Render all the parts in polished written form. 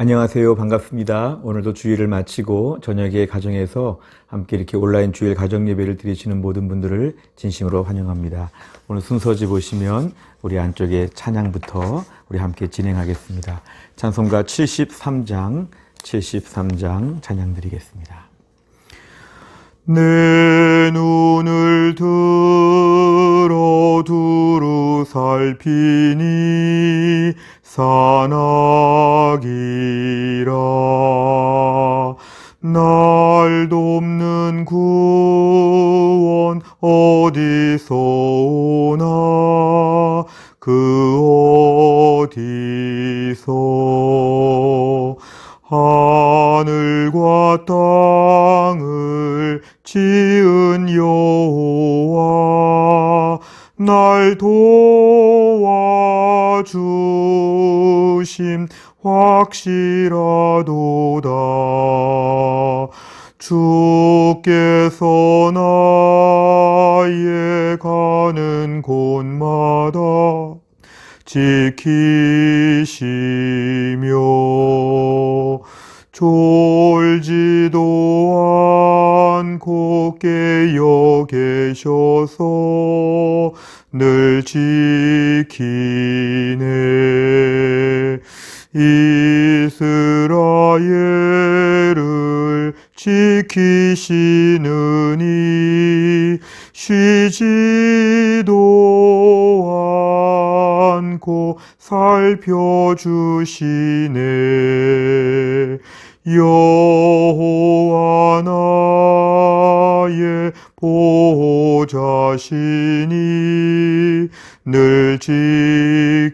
안녕하세요. 반갑습니다. 오늘도 주일을 마치고 저녁에 가정에서 함께 이렇게 온라인 주일 가정 예배를 드리시는 모든 분들을 진심으로 환영합니다. 오늘 순서지 보시면 우리 안쪽에 찬양부터 우리 함께 진행하겠습니다. 찬송가 73장 찬양 드리겠습니다. 내 눈을 들어 두루 살피니 산악이라 날 돕는 구원 어디서 오나 그 어디서 하늘과 땅을 지은 여호와 날 도와주심 확실하도다. 주께서 나의 가는 곳마다 지키시며 졸지도 않고 깨어 계셔서 늘 지키네. 이스라엘을 지키시느니 쉬지도 않고 살펴주시네. 여호와 나의 보호자시니 늘 지키며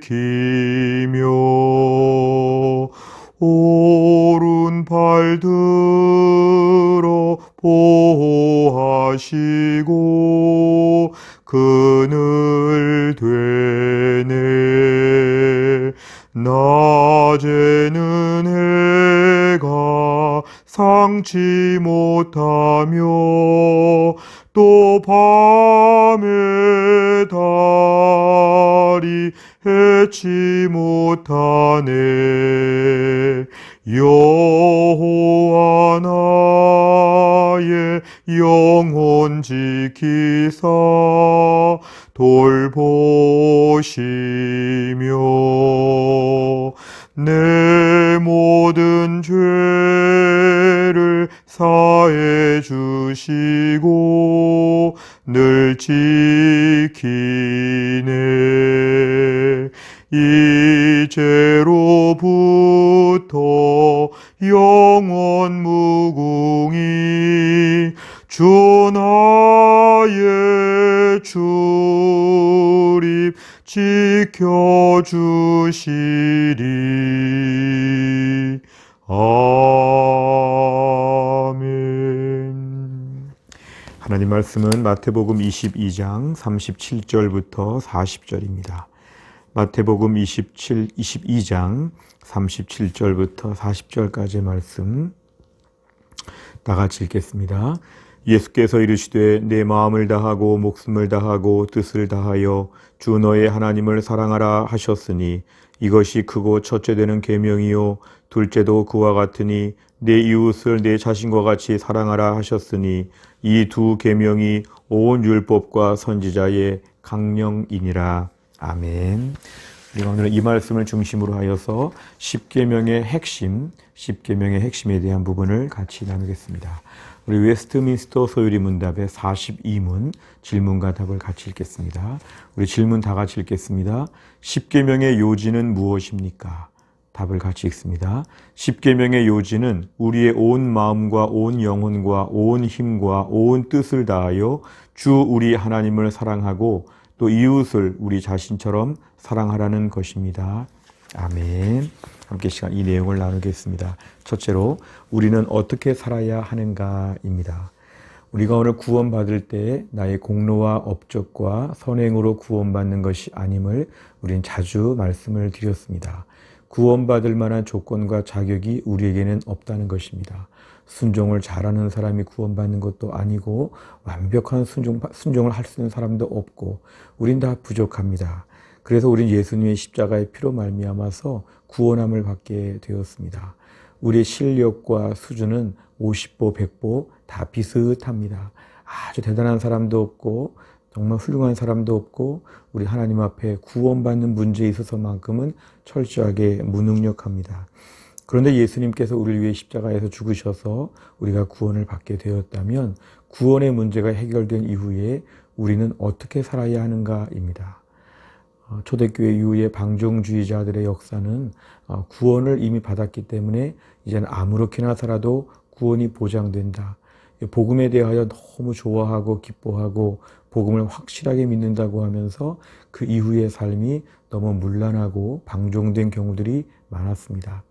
오른팔 들어 보호하시고 그늘 되네. 낮에는 해가 상치 못하며 또 밤에 달이 해치 못하네. 여호와 나의 영혼 지키사 돌보시며 내 모든 죄를 사해 주시고 늘 지키네. 이제로부터 영원 무궁히 주 나의 출입 지켜주시리. 아멘. 하나님 말씀은 마태복음 22장 37절부터 40절입니다. 마태복음 22장 37절부터 40절까지의 말씀 다 같이 읽겠습니다. 예수께서 이르시되 내 마음을 다하고 목숨을 다하고 뜻을 다하여 주 너의 하나님을 사랑하라 하셨으니 이것이 크고 첫째 되는 계명이요 둘째도 그와 같으니 내 이웃을 내 자신과 같이 사랑하라 하셨으니 이 두 계명이 온 율법과 선지자의 강령이니라. 아멘. 우리가 오늘 이 말씀을 중심으로 하여서 10계명의 핵심에 대한 부분을 같이 나누겠습니다. 우리 웨스트민스터 소유리 문답의 42문 질문과 답을 같이 읽겠습니다. 우리 질문 다 같이 읽겠습니다. 10계명의 요지는 무엇입니까? 답을 같이 읽습니다. 10계명의 요지는 우리의 온 마음과 온 영혼과 온 힘과 온 뜻을 다하여 주 우리 하나님을 사랑하고 또 이웃을 우리 자신처럼 사랑하라는 것입니다. 아멘. 함께 시간 이 내용을 나누겠습니다. 첫째로 우리는 어떻게 살아야 하는가입니다. 우리가 오늘 구원받을 때 나의 공로와 업적과 선행으로 구원받는 것이 아님을 우리는 자주 말씀을 드렸습니다. 구원받을 만한 조건과 자격이 우리에게는 없다는 것입니다. 순종을 잘하는 사람이 구원받는 것도 아니고 완벽한 순종을 할 수 있는 사람도 없고 우린 다 부족합니다. 그래서 우리는 예수님의 십자가의 피로 말미암아서 구원함을 받게 되었습니다. 우리의 실력과 수준은 50보, 100보 다 비슷합니다. 아주 대단한 사람도 없고 정말 훌륭한 사람도 없고 우리 하나님 앞에 구원받는 문제에 있어서만큼은 철저하게 무능력합니다. 그런데 예수님께서 우리를 위해 십자가에서 죽으셔서 우리가 구원을 받게 되었다면 구원의 문제가 해결된 이후에 우리는 어떻게 살아야 하는가입니다. 초대교회 이후의 방종주의자들의 역사는 구원을 이미 받았기 때문에 이제는 아무렇게나 살아도 구원이 보장된다. 복음에 대하여 너무 좋아하고 기뻐하고 복음을 확실하게 믿는다고 하면서 그 이후의 삶이 너무 문란하고 방종된 경우들이 많았습니다.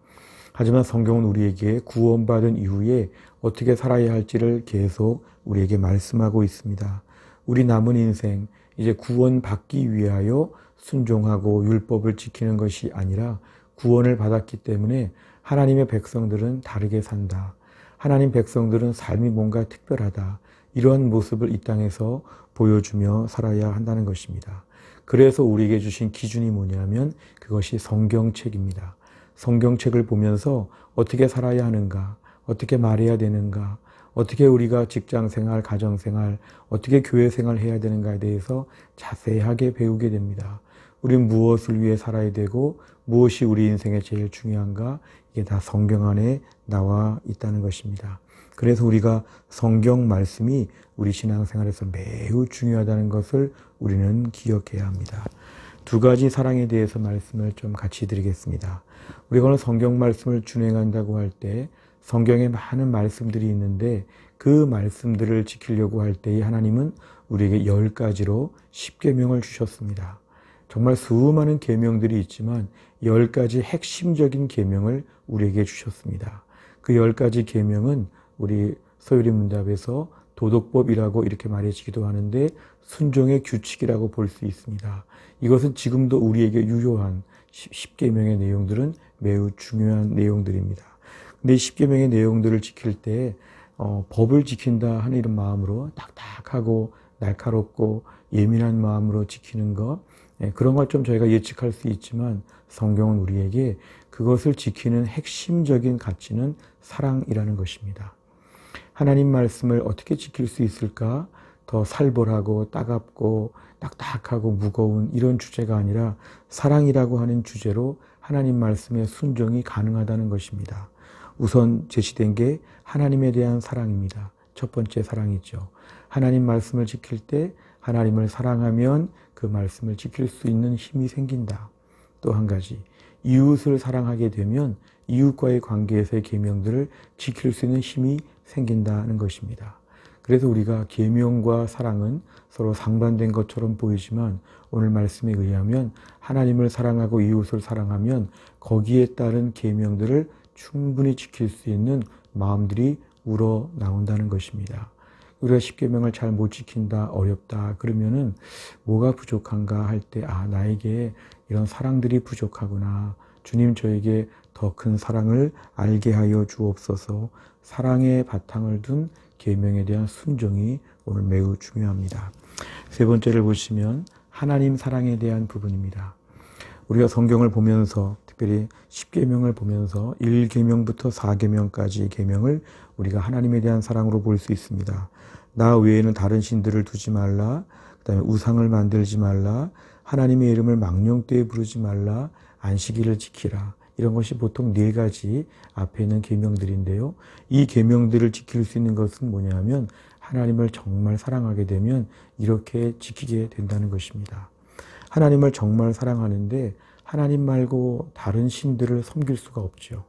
하지만 성경은 우리에게 구원받은 이후에 어떻게 살아야 할지를 계속 우리에게 말씀하고 있습니다. 우리 남은 인생 이제 구원받기 위하여 순종하고 율법을 지키는 것이 아니라 구원을 받았기 때문에 하나님의 백성들은 다르게 산다. 하나님 백성들은 삶이 뭔가 특별하다. 이러한 모습을 이 땅에서 보여주며 살아야 한다는 것입니다. 그래서 우리에게 주신 기준이 뭐냐면 그것이 성경책입니다. 성경책을 보면서 어떻게 살아야 하는가, 어떻게 말해야 되는가, 어떻게 우리가 직장생활, 가정생활, 어떻게 교회생활 해야 되는가에 대해서 자세하게 배우게 됩니다. 우리는 무엇을 위해 살아야 되고 무엇이 우리 인생에 제일 중요한가, 이게 다 성경 안에 나와 있다는 것입니다. 그래서 우리가 성경 말씀이 우리 신앙생활에서 매우 중요하다는 것을 우리는 기억해야 합니다. 두 가지 사랑에 대해서 말씀을 좀 같이 드리겠습니다. 우리가 오늘 성경 말씀을 준행한다고 할 때 성경에 많은 말씀들이 있는데 그 말씀들을 지키려고 할 때에 하나님은 우리에게 10가지로 10계명을 주셨습니다. 정말 수많은 계명들이 있지만 10가지 핵심적인 계명을 우리에게 주셨습니다. 그 10가지 계명은 우리 서유리 문답에서 도덕법이라고 이렇게 말해지기도 하는데 순종의 규칙이라고 볼 수 있습니다. 이것은 지금도 우리에게 유효한 10계명의 내용들은 매우 중요한 내용들입니다. 근데 이 10계명의 내용들을 지킬 때 법을 지킨다 하는 이런 마음으로 딱딱하고 날카롭고 예민한 마음으로 지키는 것, 그런 걸 좀 저희가 예측할 수 있지만 성경은 우리에게 그것을 지키는 핵심적인 가치는 사랑이라는 것입니다. 하나님 말씀을 어떻게 지킬 수 있을까? 더 살벌하고 따갑고 딱딱하고 무거운 이런 주제가 아니라 사랑이라고 하는 주제로 하나님 말씀의 순종이 가능하다는 것입니다. 우선 제시된 게 하나님에 대한 사랑입니다. 첫 번째 사랑이죠. 하나님 말씀을 지킬 때 하나님을 사랑하면 그 말씀을 지킬 수 있는 힘이 생긴다. 또 한 가지, 이웃을 사랑하게 되면 이웃과의 관계에서의 계명들을 지킬 수 있는 힘이 생긴다는 것입니다. 그래서 우리가 계명과 사랑은 서로 상반된 것처럼 보이지만 오늘 말씀에 의하면 하나님을 사랑하고 이웃을 사랑하면 거기에 따른 계명들을 충분히 지킬 수 있는 마음들이 우러나온다는 것입니다. 우리가 10계명을 잘 못 지킨다, 어렵다 그러면은 뭐가 부족한가 할 때 나에게 이런 사랑들이 부족하구나. 주님 저에게 더 큰 사랑을 알게 하여 주옵소서. 사랑의 바탕을 둔 계명에 대한 순종이 오늘 매우 중요합니다. 세 번째를 보시면 하나님 사랑에 대한 부분입니다. 우리가 성경을 보면서 특별히 10계명을 보면서 1계명부터 4계명까지 계명을 우리가 하나님에 대한 사랑으로 볼 수 있습니다. 나 외에는 다른 신들을 두지 말라. 그다음에 우상을 만들지 말라. 하나님의 이름을 망령되이 부르지 말라. 안식일을 지키라. 이런 것이 보통 4가지 앞에 있는 계명들인데요. 이 계명들을 지킬 수 있는 것은 뭐냐면 하나님을 정말 사랑하게 되면 이렇게 지키게 된다는 것입니다. 하나님을 정말 사랑하는데 하나님 말고 다른 신들을 섬길 수가 없죠.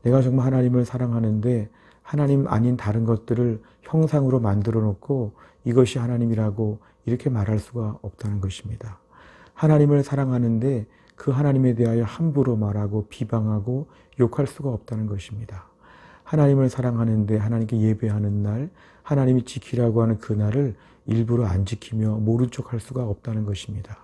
내가 정말 하나님을 사랑하는데 하나님 아닌 다른 것들을 형상으로 만들어 놓고 이것이 하나님이라고 이렇게 말할 수가 없다는 것입니다. 하나님을 사랑하는데 그 하나님에 대하여 함부로 말하고 비방하고 욕할 수가 없다는 것입니다. 하나님을 사랑하는데 하나님께 예배하는 날, 하나님이 지키라고 하는 그 날을 일부러 안 지키며 모른 척할 수가 없다는 것입니다.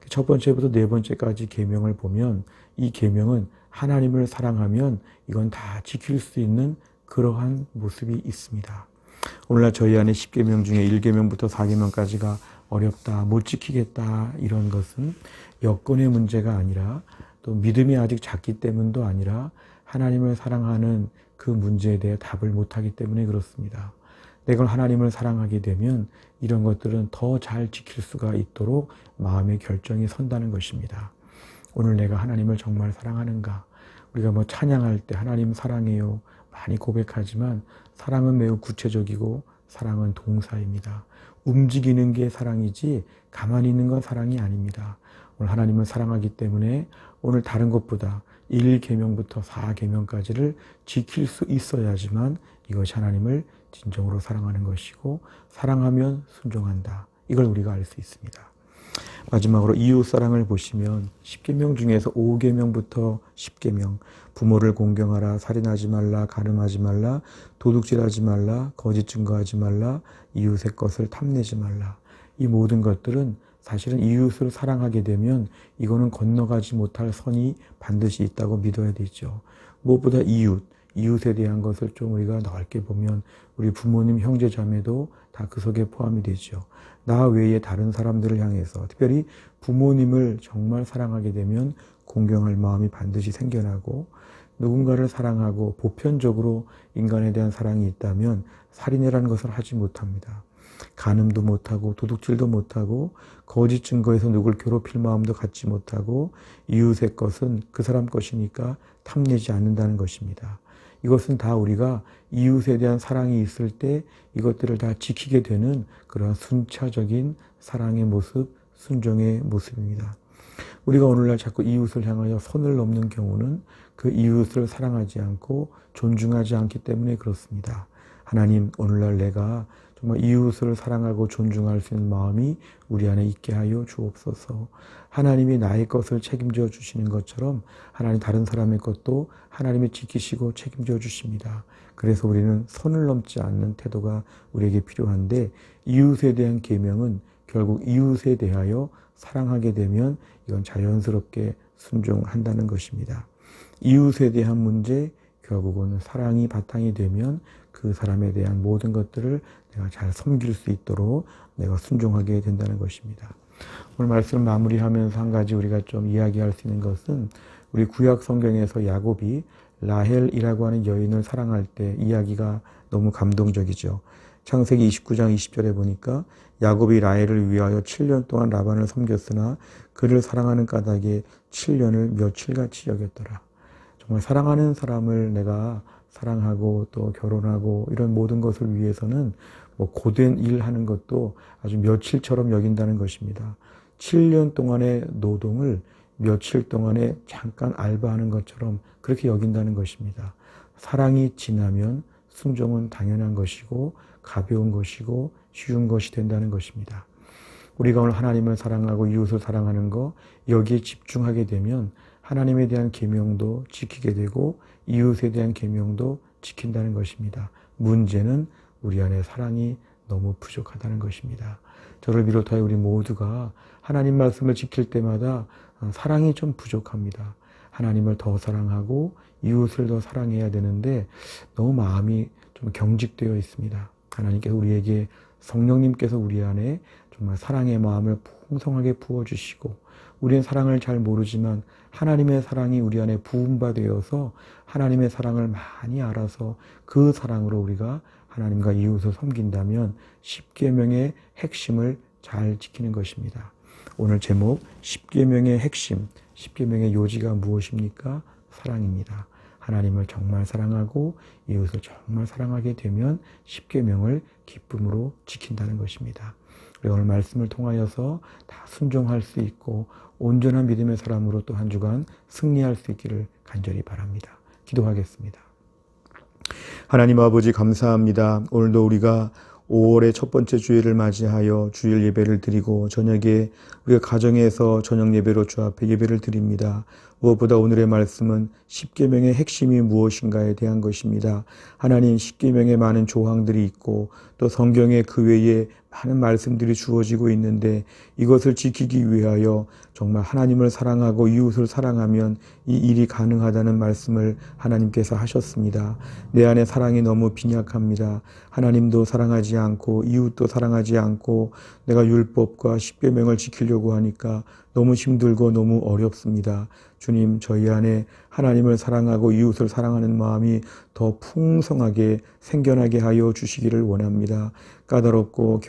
첫 번째부터 4번째까지 계명을 보면 이 계명은 하나님을 사랑하면 이건 다 지킬 수 있는 그러한 모습이 있습니다. 오늘날 저희 안에 10계명 중에 1계명부터 4계명까지가 어렵다, 못 지키겠다 이런 것은 여건의 문제가 아니라 또 믿음이 아직 작기 때문도 아니라 하나님을 사랑하는 그 문제에 대해 답을 못하기 때문에 그렇습니다. 내가 하나님을 사랑하게 되면 이런 것들은 더 잘 지킬 수가 있도록 마음의 결정이 선다는 것입니다. 오늘 내가 하나님을 정말 사랑하는가? 우리가 뭐 찬양할 때 하나님 사랑해요 많이 고백하지만 사랑은 매우 구체적이고 사랑은 동사입니다. 움직이는 게 사랑이지 가만히 있는 건 사랑이 아닙니다. 오늘 하나님을 사랑하기 때문에 오늘 다른 것보다 1계명부터 4계명까지를 지킬 수 있어야지만 이것이 하나님을 진정으로 사랑하는 것이고 사랑하면 순종한다. 이걸 우리가 알 수 있습니다. 마지막으로 이웃사랑을 보시면 10계명 중에서 5계명부터 10계명 부모를 공경하라, 살인하지 말라, 간음하지 말라, 도둑질하지 말라, 거짓 증거하지 말라, 이웃의 것을 탐내지 말라. 이 모든 것들은 사실은 이웃을 사랑하게 되면 이거는 건너가지 못할 선이 반드시 있다고 믿어야 되죠. 무엇보다 이웃에 대한 것을 좀 우리가 넓게 보면 우리 부모님, 형제, 자매도 다 그 속에 포함이 되죠. 나 외에 다른 사람들을 향해서 특별히 부모님을 정말 사랑하게 되면 공경할 마음이 반드시 생겨나고 누군가를 사랑하고 보편적으로 인간에 대한 사랑이 있다면 살인이라는 것을 하지 못합니다. 간음도 못하고 도둑질도 못하고 거짓 증거에서 누굴 괴롭힐 마음도 갖지 못하고 이웃의 것은 그 사람 것이니까 탐내지 않는다는 것입니다. 이것은 다 우리가 이웃에 대한 사랑이 있을 때 이것들을 다 지키게 되는 그런 순차적인 사랑의 모습, 순종의 모습입니다. 우리가 오늘날 자꾸 이웃을 향하여 선을 넘는 경우는 그 이웃을 사랑하지 않고 존중하지 않기 때문에 그렇습니다. 하나님, 오늘날 내가 정말 이웃을 사랑하고 존중할 수 있는 마음이 우리 안에 있게 하여 주옵소서. 하나님이 나의 것을 책임져 주시는 것처럼 하나님 다른 사람의 것도 하나님이 지키시고 책임져 주십니다. 그래서 우리는 선을 넘지 않는 태도가 우리에게 필요한데 이웃에 대한 계명은 결국 이웃에 대하여 사랑하게 되면 이건 자연스럽게 순종한다는 것입니다. 이웃에 대한 문제, 결국은 사랑이 바탕이 되면 그 사람에 대한 모든 것들을 내가 잘 섬길 수 있도록 내가 순종하게 된다는 것입니다. 오늘 말씀을 마무리하면서 한 가지 우리가 좀 이야기할 수 있는 것은 우리 구약 성경에서 야곱이 라헬이라고 하는 여인을 사랑할 때 이야기가 너무 감동적이죠. 창세기 29장 20절에 보니까 야곱이 라헬을 위하여 7년 동안 라반을 섬겼으나 그를 사랑하는 까닭에 7년을 며칠같이 여겼더라. 정말 사랑하는 사람을 내가 사랑하고 또 결혼하고 이런 모든 것을 위해서는 뭐 고된 일하는 것도 아주 며칠처럼 여긴다는 것입니다. 7년 동안의 노동을 며칠 동안에 잠깐 알바하는 것처럼 그렇게 여긴다는 것입니다. 사랑이 지나면 순종은 당연한 것이고 가벼운 것이고 쉬운 것이 된다는 것입니다. 우리가 오늘 하나님을 사랑하고 이웃을 사랑하는 거 여기에 집중하게 되면 하나님에 대한 계명도 지키게 되고 이웃에 대한 계명도 지킨다는 것입니다. 문제는 우리 안에 사랑이 너무 부족하다는 것입니다. 저를 비롯하여 우리 모두가 하나님 말씀을 지킬 때마다 사랑이 좀 부족합니다. 하나님을 더 사랑하고 이웃을 더 사랑해야 되는데 너무 마음이 좀 경직되어 있습니다. 하나님께서 우리에게 성령님께서 우리 안에 정말 사랑의 마음을 풍성하게 부어주시고 우리는 사랑을 잘 모르지만 하나님의 사랑이 우리 안에 부음바되어서 하나님의 사랑을 많이 알아서 그 사랑으로 우리가 하나님과 이웃을 섬긴다면 10계명의 핵심을 잘 지키는 것입니다. 오늘 제목 10계명의 핵심, 10계명의 요지가 무엇입니까? 사랑입니다. 하나님을 정말 사랑하고 이웃을 정말 사랑하게 되면 10계명을 기쁨으로 지킨다는 것입니다. 우리 오늘 말씀을 통하여서 다 순종할 수 있고 온전한 믿음의 사람으로 또 한 주간 승리할 수 있기를 간절히 바랍니다. 기도하겠습니다. 하나님 아버지 감사합니다. 오늘도 우리가 5월의 첫 번째 주일을 맞이하여 주일 예배를 드리고 저녁에 우리가 가정에서 저녁 예배로 주 앞에 예배를 드립니다. 무엇보다 오늘의 말씀은 십계명의 핵심이 무엇인가에 대한 것입니다. 하나님 십계명에 많은 조항들이 있고 또 성경에 그 외에 많은 말씀들이 주어지고 있는데 이것을 지키기 위하여 정말 하나님을 사랑하고 이웃을 사랑하면 이 일이 가능하다는 말씀을 하나님께서 하셨습니다. 내 안에 사랑이 너무 빈약합니다. 하나님도 사랑하지 않고 이웃도 사랑하지 않고 내가 율법과 십계명을 지키려고 하니까 너무 힘들고 너무 어렵습니다. 주님, 저희 안에 하나님을 사랑하고 이웃을 사랑하는 마음이 더 풍성하게 생겨나게 하여 주시기를 원합니다. 까다롭고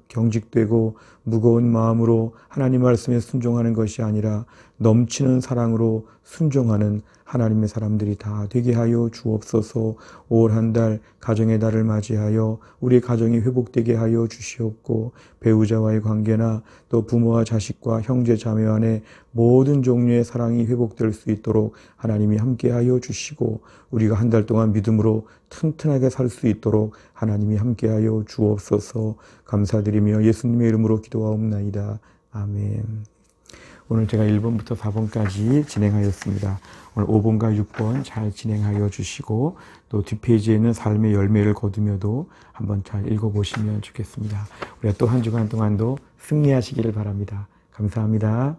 경직되고 무거운 마음으로 하나님 말씀에 순종하는 것이 아니라 넘치는 사랑으로 순종하는 하나님의 사람들이 다 되게 하여 주옵소서. 올 한 달 가정의 달을 맞이하여 우리 가정이 회복되게 하여 주시옵고 배우자와의 관계나 또 부모와 자식과 형제 자매 안에 모든 종류의 사랑이 회복될 수 있도록 하나님이 함께하여 주시고 우리가 한 달 동안 믿음으로 튼튼하게 살 수 있도록 하나님이 함께하여 주옵소서. 감사드리며 예수님의 이름으로 기도하옵나이다. 아멘. 오늘 제가 1번부터 4번까지 진행하였습니다. 오늘 5번과 6번 잘 진행하여 주시고 또 뒷페이지에 있는 삶의 열매를 거두며도 한번 잘 읽어보시면 좋겠습니다. 우리가 또 한 주간 동안도 승리하시기를 바랍니다. 감사합니다.